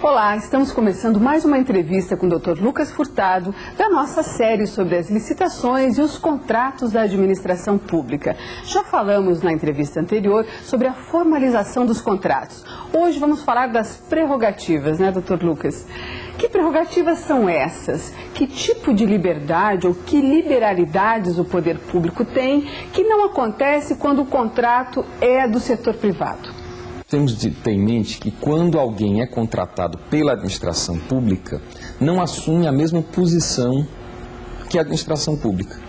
Olá, estamos começando mais uma entrevista com o Dr. Lucas Furtado, da nossa série sobre as licitações e os contratos da administração pública. Já falamos na entrevista anterior sobre a formalização dos contratos. Hoje vamos falar das prerrogativas, né, Dr. Lucas? Que prerrogativas são essas? Que tipo de liberdade ou que liberalidades o poder público tem que não acontece quando o contrato é do setor privado? Temos de ter em mente que quando alguém é contratado pela administração pública, não assume a mesma posição que a administração pública.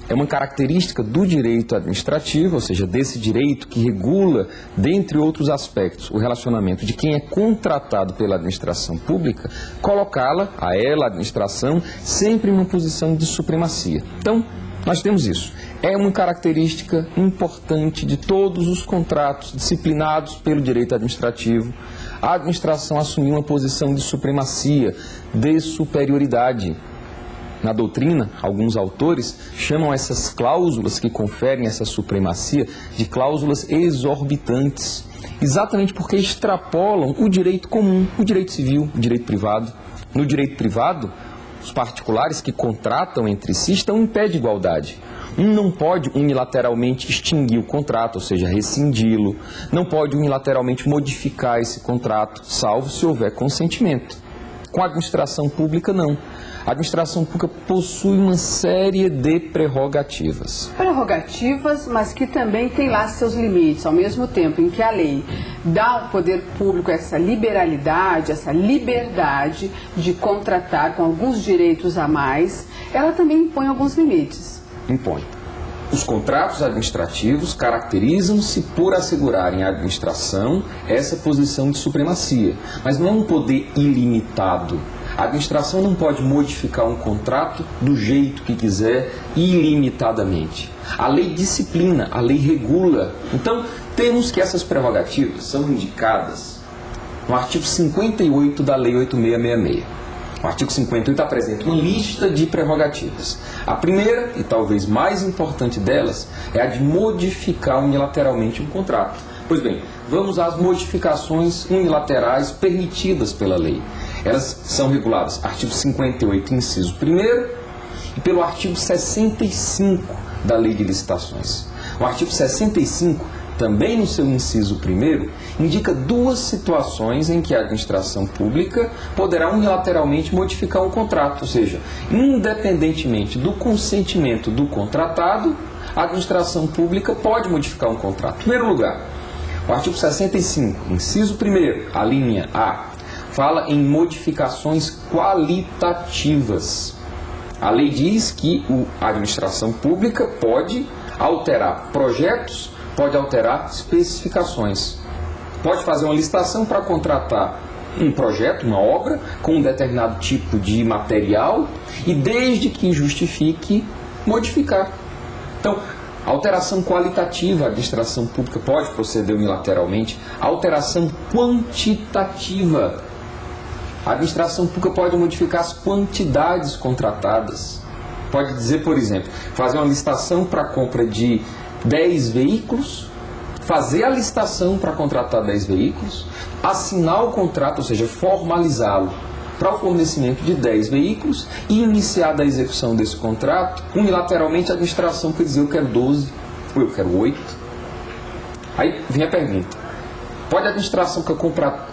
É uma característica do direito administrativo, ou seja, desse direito que regula, dentre outros aspectos, o relacionamento de quem é contratado pela administração pública, colocá-la, a ela, a administração, sempre em uma posição de supremacia. Então, nós temos isso. É uma característica importante de todos os contratos disciplinados pelo direito administrativo. A administração assumiu uma posição de supremacia, de superioridade. Na doutrina, alguns autores chamam essas cláusulas que conferem essa supremacia de cláusulas exorbitantes, exatamente porque extrapolam o direito comum, o direito civil, o direito privado. No direito privado, os particulares que contratam entre si estão em pé de igualdade. Um não pode unilateralmente extinguir o contrato, ou seja, rescindi-lo. Não pode unilateralmente modificar esse contrato, salvo se houver consentimento. Com a administração pública, não. A administração pública possui uma série de prerrogativas. Prerrogativas, mas que também tem lá seus limites, ao mesmo tempo em que a lei dá ao poder público essa liberalidade, essa liberdade de contratar com alguns direitos a mais, ela também impõe alguns limites. Impõe. Os contratos administrativos caracterizam-se por assegurarem à administração essa posição de supremacia, mas não é um poder ilimitado. A administração não pode modificar um contrato do jeito que quiser, ilimitadamente. A lei disciplina, a lei regula. Então, temos que essas prerrogativas são indicadas no artigo 58 da Lei 8666. O artigo 58 apresenta uma lista de prerrogativas. A primeira, e talvez mais importante delas, é a de modificar unilateralmente um contrato. Pois bem, vamos às modificações unilaterais permitidas pela lei. Elas são reguladas artigo 58, inciso 1º, e pelo artigo 65 da Lei de Licitações. O artigo 65, também no seu inciso 1º, indica duas situações em que a administração pública poderá unilateralmente modificar um contrato, ou seja, independentemente do consentimento do contratado, a administração pública pode modificar um contrato. Em primeiro lugar, o artigo 65, inciso 1º, a linha A, fala em modificações qualitativas. A lei diz que a administração pública pode alterar projetos, pode alterar especificações. Pode fazer uma licitação para contratar um projeto, uma obra, com um determinado tipo de material e, desde que justifique, modificar. Então, alteração qualitativa, a administração pública pode proceder unilateralmente. Alteração quantitativa, a administração pública pode modificar as quantidades contratadas. Pode dizer, por exemplo, fazer uma licitação para a compra de 10 veículos, fazer a licitação para contratar 10 veículos, assinar o contrato, ou seja, formalizá-lo para o fornecimento de 10 veículos e iniciar a execução desse contrato. Unilateralmente a administração quer dizer eu quero 12 ou eu quero 8. Aí vem a pergunta: pode a administração que comprar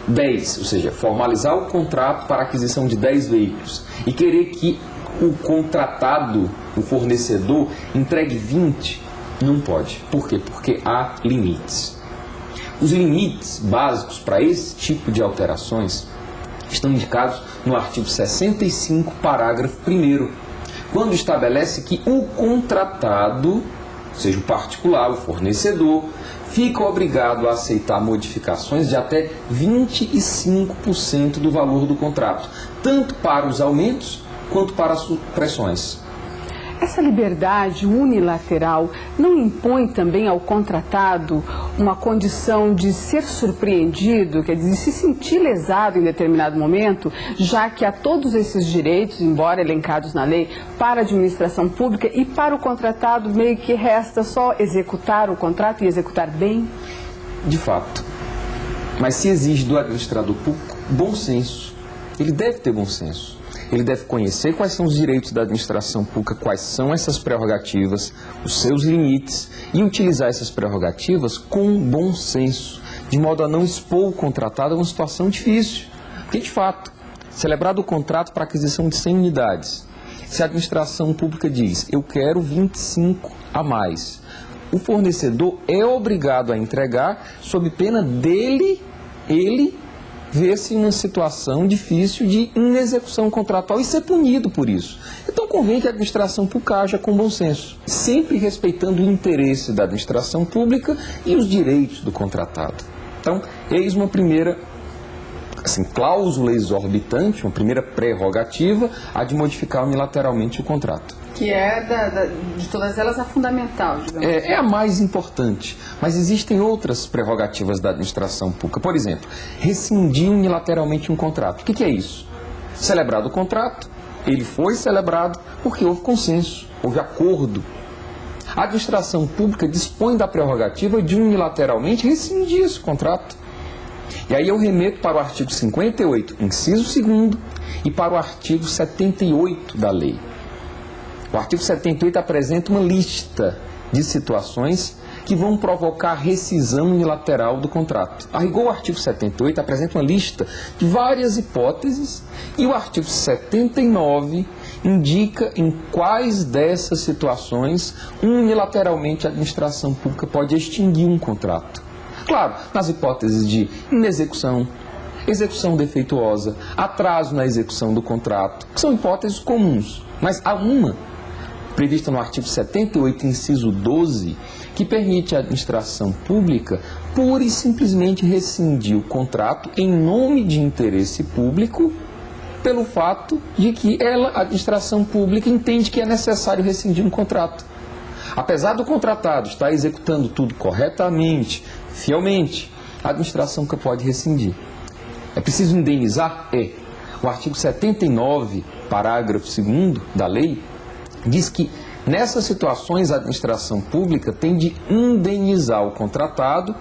10, ou seja, formalizar o contrato para a aquisição de 10 veículos e querer que o contratado, o fornecedor, entregue 20? Não pode. Por quê? Porque há limites. Os limites básicos para esse tipo de alterações estão indicados no artigo 65, parágrafo 1º, quando estabelece que o contratado, ou seja, o particular, o fornecedor, fica obrigado a aceitar modificações de até 25% do valor do contrato, tanto para os aumentos quanto para as supressões. Essa liberdade unilateral não impõe também ao contratado uma condição de ser surpreendido, quer dizer, de se sentir lesado em determinado momento, já que há todos esses direitos, embora elencados na lei, para a administração pública, e para o contratado meio que resta só executar o contrato e executar bem? De fato. Mas se exige do administrador público bom senso. Ele deve ter bom senso. Ele deve conhecer quais são os direitos da administração pública, quais são essas prerrogativas, os seus limites, e utilizar essas prerrogativas com bom senso, de modo a não expor o contratado a uma situação difícil. Porque, de fato, celebrado o contrato para aquisição de 100 unidades, se a administração pública diz, eu quero 25 a mais, o fornecedor é obrigado a entregar sob pena dele, ele ver-se em uma situação difícil de inexecução contratual e ser punido por isso. Então convém que a administração pública haja com bom senso, sempre respeitando o interesse da administração pública e os direitos do contratado. Então, eis uma primeira cláusula exorbitante, uma primeira prerrogativa, a de modificar unilateralmente o contrato. Que é, de todas elas, a fundamental, digamos. É a mais importante, mas existem outras prerrogativas da administração pública. Por exemplo, rescindir unilateralmente um contrato. O que é isso? Celebrado o contrato, ele foi celebrado porque houve consenso, houve acordo. A administração pública dispõe da prerrogativa de unilateralmente rescindir esse contrato. E aí eu remeto para o artigo 58, inciso 2º, e para o artigo 78 da lei. O artigo 78 apresenta uma lista de situações que vão provocar rescisão unilateral do contrato. A rigor, o artigo 78 apresenta uma lista de várias hipóteses e o artigo 79 indica em quais dessas situações unilateralmente a administração pública pode extinguir um contrato. Claro, nas hipóteses de inexecução, execução defeituosa, atraso na execução do contrato, que são hipóteses comuns, mas há uma prevista no artigo 78, inciso 12, que permite à administração pública pura e simplesmente rescindir o contrato em nome de interesse público, pelo fato de que ela, a administração pública, entende que é necessário rescindir um contrato. Apesar do contratado estar executando tudo corretamente, fielmente, a administração que pode rescindir. É preciso indenizar? O artigo 79, parágrafo 2º da lei, diz que nessas situações a administração pública tem de indenizar o contratado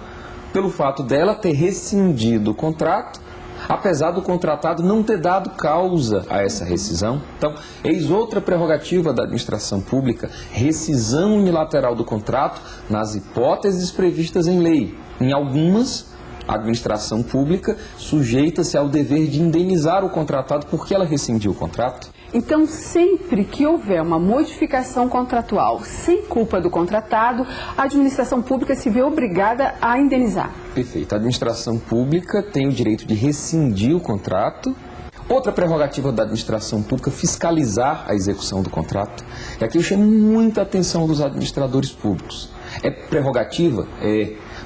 pelo fato dela ter rescindido o contrato, apesar do contratado não ter dado causa a essa rescisão. Então, eis outra prerrogativa da administração pública, rescisão unilateral do contrato nas hipóteses previstas em lei. Em algumas, a administração pública sujeita-se ao dever de indenizar o contratado porque ela rescindiu o contrato. Então, sempre que houver uma modificação contratual sem culpa do contratado, a administração pública se vê obrigada a indenizar. Perfeito. A administração pública tem o direito de rescindir o contrato. Outra prerrogativa da administração pública, fiscalizar a execução do contrato. E aqui eu chamo muita atenção dos administradores públicos. É prerrogativa?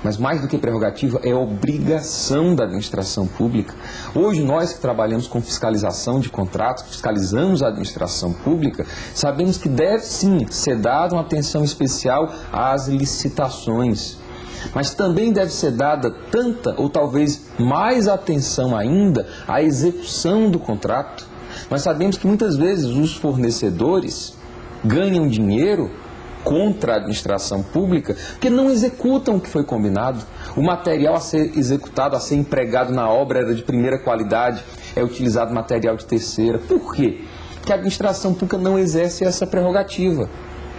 Mas mais do que prerrogativa, é obrigação da administração pública. Hoje, nós que trabalhamos com fiscalização de contratos, fiscalizamos a administração pública, sabemos que deve sim ser dada uma atenção especial às licitações. Mas também deve ser dada tanta ou talvez mais atenção ainda à execução do contrato. Nós sabemos que muitas vezes os fornecedores ganham dinheiro contra a administração pública, porque não executam o que foi combinado. O material a ser executado, a ser empregado na obra era de primeira qualidade, é utilizado material de terceira. Por quê? Porque a administração pública não exerce essa prerrogativa,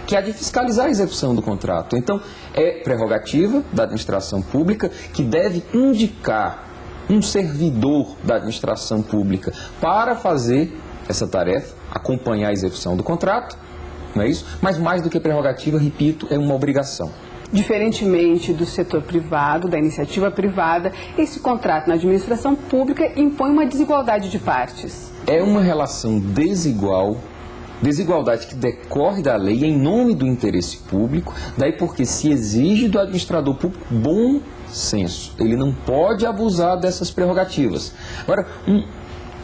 que é a de fiscalizar a execução do contrato. Então, é prerrogativa da administração pública que deve indicar um servidor da administração pública para fazer essa tarefa, acompanhar a execução do contrato. Não é isso? Mas mais do que prerrogativa, repito, é uma obrigação. Diferentemente do setor privado, da iniciativa privada, esse contrato na administração pública impõe uma desigualdade de partes. É uma relação desigual, desigualdade que decorre da lei em nome do interesse público, daí porque se exige do administrador público bom senso. Ele não pode abusar dessas prerrogativas. Agora, um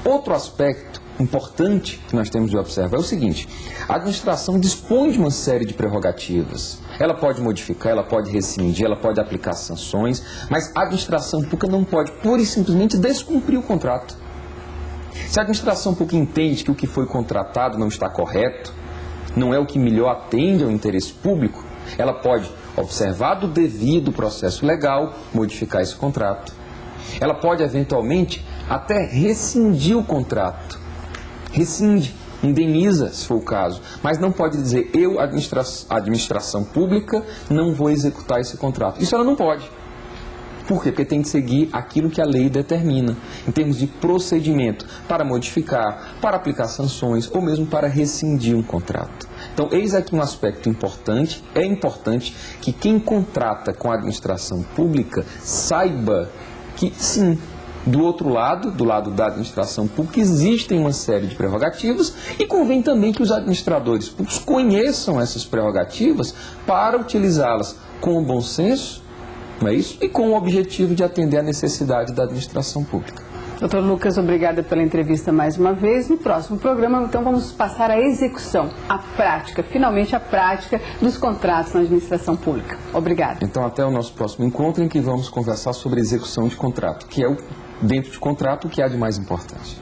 outro aspecto importante que nós temos de observar é o seguinte: a administração dispõe de uma série de prerrogativas. Ela pode modificar, ela pode rescindir, ela pode aplicar sanções, mas a administração pública não pode pura e simplesmente descumprir o contrato. Se a administração pública entende que o que foi contratado não está correto, não é o que melhor atende ao interesse público, ela pode, observado o devido processo legal, modificar esse contrato. Ela pode, eventualmente, até rescindir o contrato. Rescinde, indeniza, se for o caso. Mas não pode dizer, eu, administração pública, não vou executar esse contrato. Isso ela não pode. Por quê? Porque tem que seguir aquilo que a lei determina, em termos de procedimento, para modificar, para aplicar sanções ou mesmo para rescindir um contrato. Então, eis aqui um aspecto importante. É importante que quem contrata com a administração pública saiba que, sim, do outro lado, do lado da administração pública, existem uma série de prerrogativas e convém também que os administradores públicos conheçam essas prerrogativas para utilizá-las com bom senso, não é isso? E com o objetivo de atender à necessidade da administração pública. Doutor Lucas, obrigada pela entrevista mais uma vez. No próximo programa, então, vamos passar à execução, à prática, finalmente a prática dos contratos na administração pública. Obrigada. Então, até o nosso próximo encontro, em que vamos conversar sobre execução de contrato, que é dentro de contrato, o que há de mais importante.